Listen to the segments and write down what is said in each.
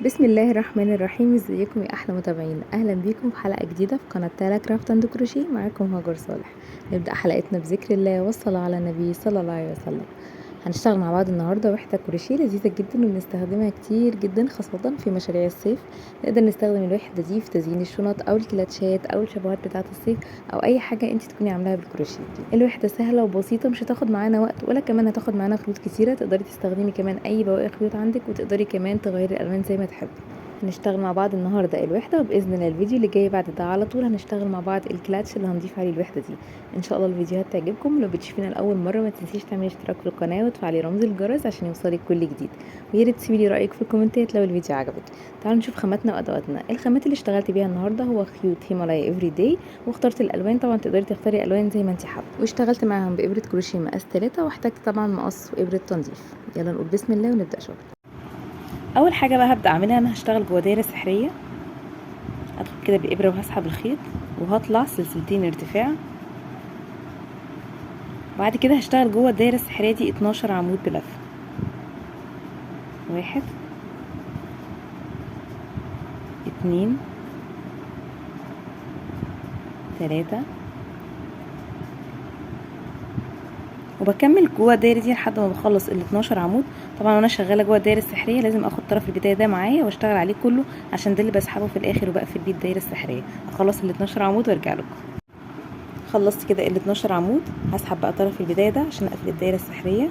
بسم الله الرحمن الرحيم. ازيكم يا احلى متابعين؟ اهلا بيكم في حلقه جديده في قناه تالا كرافت اند كروشيه. معاكم هاجر صالح. نبدا حلقتنا بذكر الله والصلاه على النبي صلى الله عليه وسلم. هنشتغل مع بعض النهارده وحده كروشيه لذيذه جدا وبنستخدمها كتير جدا خاصه في مشاريع الصيف. نقدر نستخدم الوحده دي في تزيين الشنط او الكلاتشات او الشابوهات بتاعه الصيف او اي حاجه انت تكوني عاملاها بالكروشيه. الوحده سهله وبسيطه، مش هتاخد معانا وقت ولا كمان هتاخد معانا خيوط كتيره. تقدري تستخدمي كمان اي بواقي خيوط عندك وتقدري كمان تغيري الالوان زي ما تحبي. هنشتغل مع بعض النهارده الوحده، وباذن الله الفيديو اللي جاي بعد ده على طول هنشتغل مع بعض الكلاتش اللي هنضيف عليه الوحده دي. ان شاء الله الفيديوهات تعجبكم. لو بتشوفينا لاول مره ما تنسيش تعملي اشتراك في القناه وتفعلي رمز الجرس عشان يوصلك كل جديد، ويا ريت تسيبي لي رايك في الكومنتات لو الفيديو عجبك. تعالوا نشوف خاماتنا وادواتنا. الخامات اللي اشتغلت بيها النهارده هو خيوط هيمالايا افري داي، واخترت الالوان طبعا تقدري تختاري الوان زي ما انت حابه، واشتغلت معاهم بابره كروشيه مقاس 3، واحتجت طبعا مقص وابره تنظيف. يلا نقول بسم الله ونبدا شغل. اول حاجه بقى هبدا اعملها، انا هشتغل جوه دايره سحريه. ادخل كده بالابره وهسحب الخيط وهطلع سلسلتين ارتفاع. بعد كده هشتغل جوه الدايره السحريه دي 12 عمود بلف. 1 2 3، وبكمل جوه الدايره دي لحد ما بخلص ال 12 عمود. طبعا وانا شغاله جوه الدايره السحريه لازم اخد طرف البدايه ده معايا واشتغل عليه كله، عشان ده اللي بسحبه في الاخر وبقفل بيه الدايره السحريه. اخلص ال 12 عمود وارجع لكم. خلصت كده ال 12 عمود، هسحب بقى طرف البدايه ده عشان اقفل الدايره السحريه،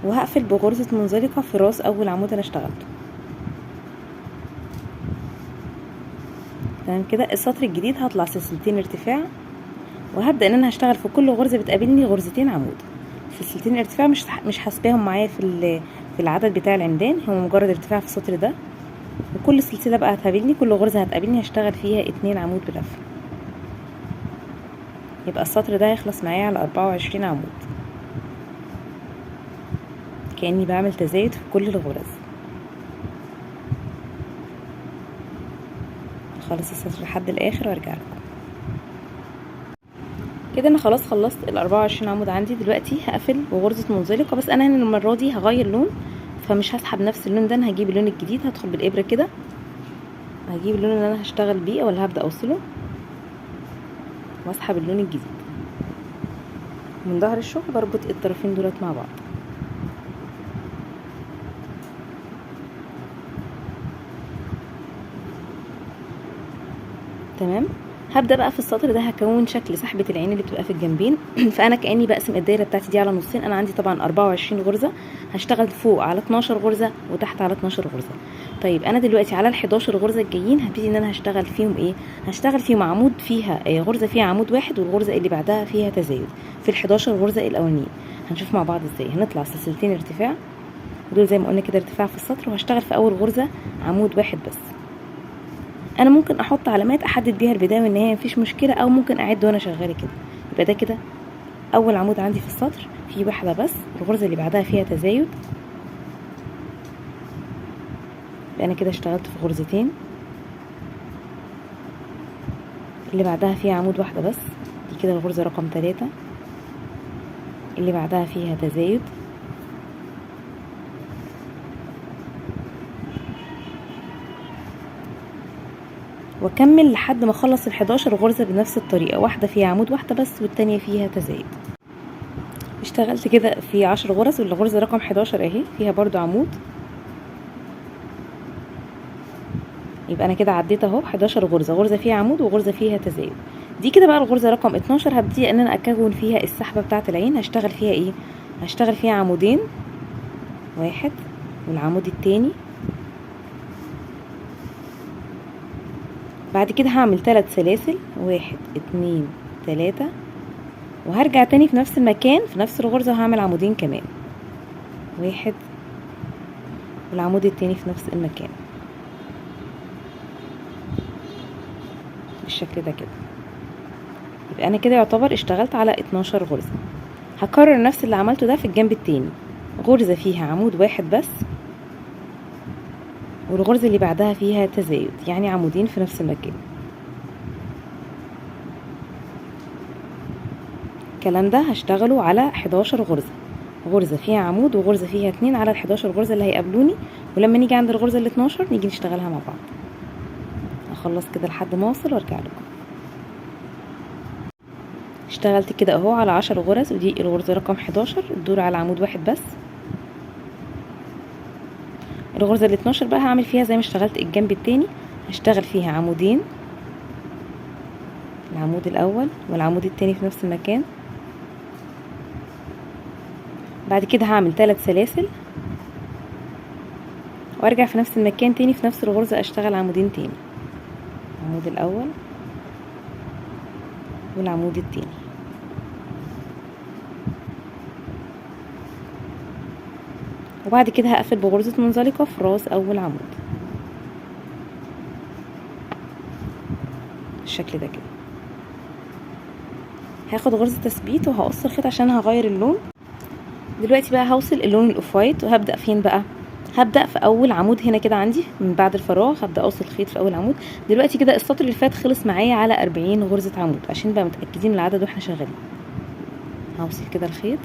وهقفل بغرزه منزلقه في راس اول عمود انا اشتغلته. تمام كده. السطر الجديد هطلع سلسلتين ارتفاع، وهبدا ان انا هشتغل في كل غرزه بتقابلني غرزتين عمود. سلسلتين ارتفاع مش حاسباهم معايا في العدد بتاع العمدان، هو مجرد ارتفاع في السطر ده. وكل سلسله بقى هتقابلني، كل غرزه هتقابلني هشتغل فيها 2 عمود بلف. يبقى السطر ده هيخلص معايا على 24 عمود، كاني بعمل تزايد في كل الغرز. خلص السطر لحد الاخر وارجع لكم. كده انا خلاص خلصت ال 24 عمود عندي. دلوقتي هقفل بغرزه منزلقه، بس انا هنا المره دي هغير لون، فمش هسحب نفس اللون ده، انا هجيب اللون الجديد. هدخل بالابره كده، هجيب اللون اللي انا هشتغل بيه او اللي هبدا اوصله، واسحب اللون الجديد. من ظهر الشغل بربط الطرفين دولت مع بعض. تمام. هبدا بقى في السطر ده هكون شكل سحبه العين اللي بتبقى في الجنبين. فانا كاني بقسم الدايره بتاعتي دي على نصين. انا عندي طبعا 24 غرزه، هشتغل فوق على 12 غرزه وتحت على 12 غرزه. طيب انا دلوقتي على ال11 غرزه الجايين هبتدي ان انا هشتغل فيهم ايه؟ هشتغل فيهم عمود فيها غرزه فيها عمود واحد، والغرزه اللي بعدها فيها تزايد في ال11 غرزه الاولانيين. هنشوف مع بعض ازاي. هنطلع سلسلتين ارتفاع، دول زي ما قلنا كده ارتفاع في السطر، وهشتغل في اول غرزه عمود واحد بس. انا ممكن احط علامات احدد بيها البدايه والنهايه، مفيش مشكله، او ممكن اعد وانا شغاله كده. يبقى ده كده اول عمود عندي في السطر، في واحده بس، الغرزه اللي بعدها فيها تزايد. يبقى انا كده اشتغلت في غرزتين. اللي بعدها فيها عمود واحده بس، دي كده الغرزه رقم 3. اللي بعدها فيها تزايد. واكمل لحد ما اخلص ال11 غرزه بنفس الطريقه، واحده فيها عمود واحده بس والتانية فيها تزايد. اشتغلت كده في 10 غرز، والغرزه رقم 11 اهي فيها برضو عمود. يبقى انا كده عديت اهو 11 غرزه، غرزه فيها عمود وغرزه فيها تزايد. دي كده بقى الغرزه رقم 12 هبتدي ان انا اكون فيها السحبه بتاعه العين. هشتغل فيها ايه؟ هشتغل فيها عمودين، واحد والعمود التاني. بعد كده هعمل 3 سلاسل، 1 2 3، وهرجع تاني في نفس المكان في نفس الغرزه وهعمل عمودين كمان، واحد والعمود التاني في نفس المكان بالشكل ده كده. يبقى انا كده يعتبر اشتغلت على 12 غرزه. هكرر نفس اللي عملته ده في الجنب التاني، غرزه فيها عمود واحد بس، والغرزه اللي بعدها فيها تزايد، يعني عمودين في نفس المكان. الكلام ده هشتغله على 11 غرزه. غرزة فيها عمود وغرزة فيها 2 على ال11 غرزة اللي هيقابلوني، ولما نيجي عند الغرزة ال12 نيجي نشتغلها مع بعض. اخلص كده لحد ما اوصل وارجع لكم. اشتغلت كده اهو على 10 غرز، ودي الغرزة رقم 11. الدور على عمود واحد بس. الغرزة ال12 بقى هعمل فيها زي ما اشتغلت الجنب التاني، هشتغل فيها عمودين، العمود الاول والعمود التاني في نفس المكان. بعد كده هعمل 3 سلاسل وارجع في نفس المكان تاني في نفس الغرزة اشتغل عمودين تاني، العمود الاول والعمود التاني. وبعد كده هقفل بغرزة منزلقة في راس اول عمود بالشكل ده كده. هاخد غرزة تثبيت وهقص الخيط عشان هغير اللون. دلوقتي بقى هوصل اللون الاوف وايت، وهبدأ فين بقى؟ هبدأ في اول عمود هنا كده عندي من بعد الفراغ، هبدأ اوصل الخيط في اول عمود. دلوقتي كده السطر اللي فات خلص معايا على 40 غرزة عمود، عشان بقى متأكدين من العدد واحنا شغالين. هوصل كده الخيط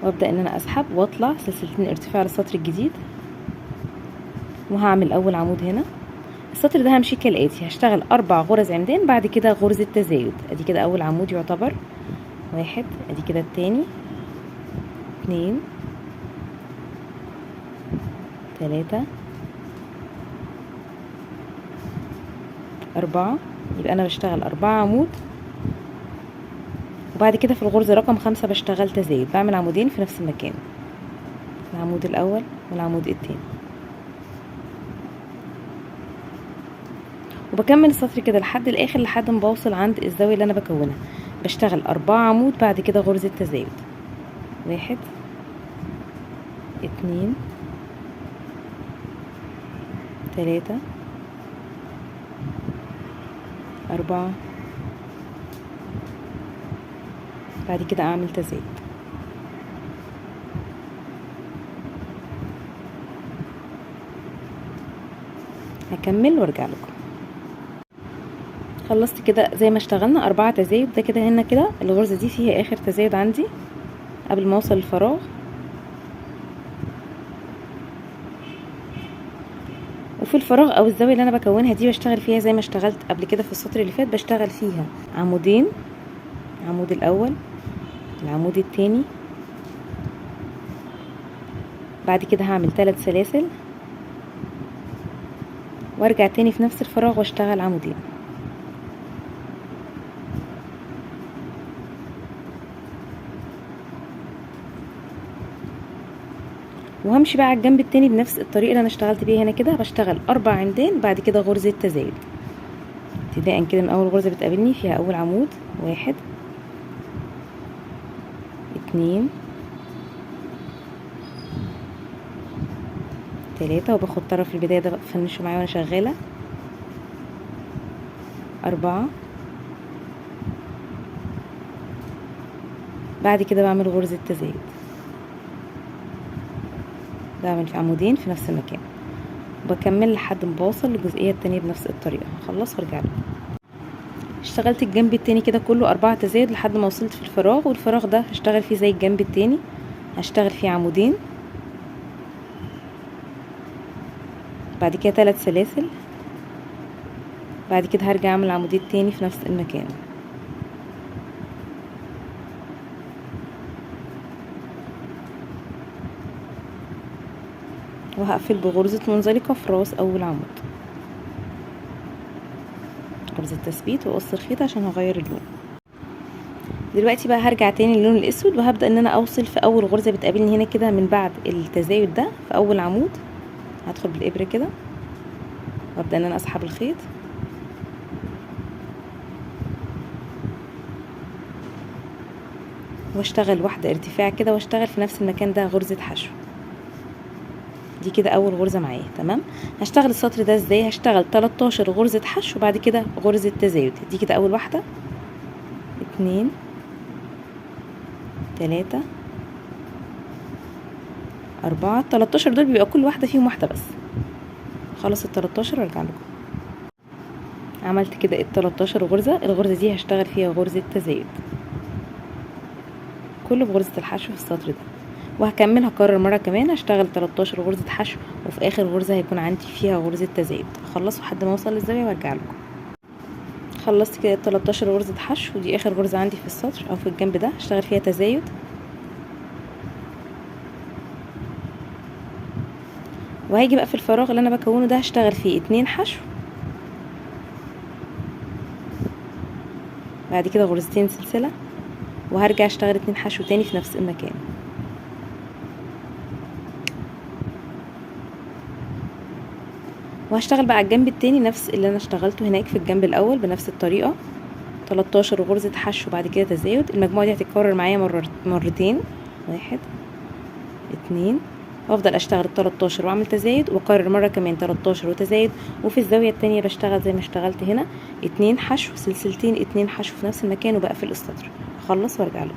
وابدأ ان انا اسحب واطلع سلسلتين ارتفاع للسطر الجديد، وهعمل اول عمود هنا. السطر ده همشي كالاتي، هشتغل 4 غرز عمدان، بعد كده غرزة تزايد. ادي كده اول عمود يعتبر 1، ادي كده التاني 2 3 4. يبقى انا بشتغل 4 عمود، وبعد كده في الغرزة رقم 5 بشتغل تزايد، بعمل عمودين في نفس المكان، العمود الاول والعمود التاني، وبكمل السطر كده لحد الاخر لحد ما بوصل عند الزاوية اللي انا بكونها. بشتغل 4 عمود، بعد كده غرزة تزايد 1 2 3 4. بعد كده اعمل تزايد. هكمل وارجع لكم. خلصت كده زي ما اشتغلنا 4 تزايد. ده كده هنا كده الغرزة دي فيها اخر تزايد عندي قبل ما اوصل الفراغ. وفي الفراغ او الزاوية اللي انا بكونها دي بشتغل فيها زي ما اشتغلت قبل كده في السطر اللي فات، بشتغل فيها عمودين، العمود الاول العمود التاني، بعد كده هعمل 3 سلاسل وارجع تاني في نفس الفراغ واشتغل عمودين. وهمشي بقى على الجنب التاني بنفس الطريقه اللي انا اشتغلت بيها هنا كده. بشتغل 4 عمدان، بعد كده غرزه تزايد ابتداء كده من اول غرزه بتقابلني فيها اول عمود 1 2 3، وباخد طرف البدايه ده بفنشه معايا وانا شغاله 4. بعد كده بعمل غرزه تزايد، بعمل في عمودين في نفس المكان، وبكمل لحد ما بوصل للجزئيه التانية بنفس الطريقه. هخلص وارجع لكم. اشتغلت الجنب التاني كده كله 4 تزايد لحد ما وصلت في الفراغ، والفراغ ده هشتغل فيه زي الجنب التاني، هشتغل فيه عمودين، بعد كده 3 سلاسل، بعد كده هرجع اعمل عمودين تاني في نفس المكان. وهقفل بغرزة منزلقة في راس اول عمود، غرزة تثبيت واقص الخيط عشان هغير اللون. دلوقتي بقى هرجع تاني للون الاسود، وهبدأ ان انا اوصل في اول غرزة بتقابلني هنا كده من بعد التزايد ده في اول عمود. هدخل بالابرة كده وابدأ ان انا اسحب الخيط واشتغل واحدة ارتفاع كده، واشتغل في نفس المكان ده غرزة حشو. دي كده اول غرزة معايا. تمام. هشتغل السطر ده ازاي؟ هشتغل 13 غرزة حشو وبعد كده غرزة تزايد. دي كده اول واحدة 2 3 4. 13 دول بيبقى كل واحدة فيهم واحدة بس. خلص ال 13 وارجع لكم. عملت كده ال 13 غرزة. الغرزة دي هشتغل فيها غرزة تزايد، كله بغرزة الحشو في السطر ده، وهكمل هكرر مرة كمان هشتغل 13 غرزة حشو، وفي اخر غرزة هيكون عندي فيها غرزة تزايد. هخلص لحد ما اوصل للزاوية وارجع لكم. خلصت كده 13 غرزة حشو، ودي اخر غرزة عندي في السطر او في الجنب ده هشتغل فيها تزايد، وهيجي بقى في الفراغ اللي انا بكونه ده هشتغل فيه 2 حشو، بعد كده غرزتين سلسلة، وهرجع اشتغل 2 حشو تاني في نفس المكان. وهشتغل بقى على الجنب التاني نفس اللي انا اشتغلته هناك في الجنب الاول بنفس الطريقة، 13 غرزة حشو بعد كده تزايد. المجموعة دي هتتكرر معايا مرتين، 1 2، وافضل اشتغل 13 واعمل تزايد، واكرر مرة كمان 13 وتزايد، وفي الزاوية التانية بشتغل زي ما اشتغلت هنا 2 حشو سلسلتين، 2 حشو في نفس المكان، وبقفل السطر. اخلص وارجع لكم.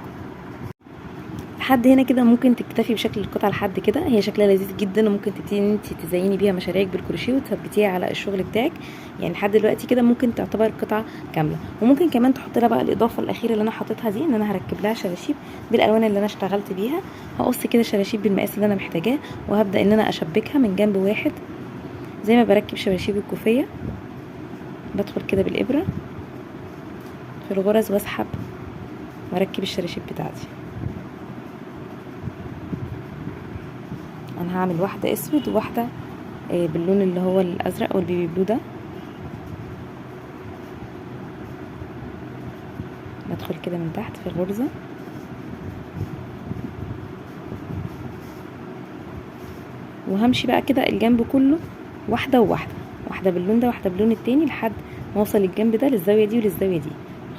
لحد هنا كده ممكن تكتفي بشكل القطعه لحد كده، هي شكلها لذيذ جدا، وممكن تبتدي ان انت تزيني بيها مشاريعك بالكروشيه وتثبتيها على الشغل بتاعك. يعني لحد دلوقتي كده ممكن تعتبر قطعه كامله. وممكن كمان تحط لها بقى الاضافه الاخيره اللي انا حاططها دي، ان انا هركب لها شراشيب بالالوان اللي انا اشتغلت بيها. هقص كده شراشيب بالمقاس اللي انا محتاجاه، وهبدا ان انا اشبكها من جنب واحد زي ما بركب شراشيب الكوفيه. بدخل كده بالابره في الغرز واسحب واركب الشراشيب بتاعتي. انا هعمل واحده اسود وواحده باللون اللي هو الازرق او البيبي بلو ده. بدخل كده من تحت في الغرزه، وهمشي بقى كده الجنب كله واحده وواحده، واحده باللون ده واحده باللون التاني، لحد ما اوصل الجنب ده للزاويه دي وللزاويه دي.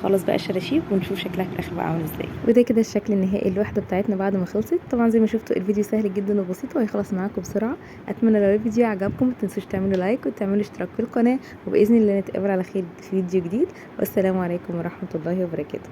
خلص بقى الشراشيب ونشوف شكلها في الاخر بقى عامل ازاي. وده كده الشكل النهائي الوحده بتاعتنا بعد ما خلصت. طبعا زي ما شفتوا الفيديو سهل جدا وبسيط وهيخلص معاكم بسرعه. اتمنى لو الفيديو عجبكم متنسوش تعملوا لايك وتعملوا اشتراك في القناه، وباذن الله نتقابل على خير في فيديو جديد. والسلام عليكم ورحمه الله وبركاته.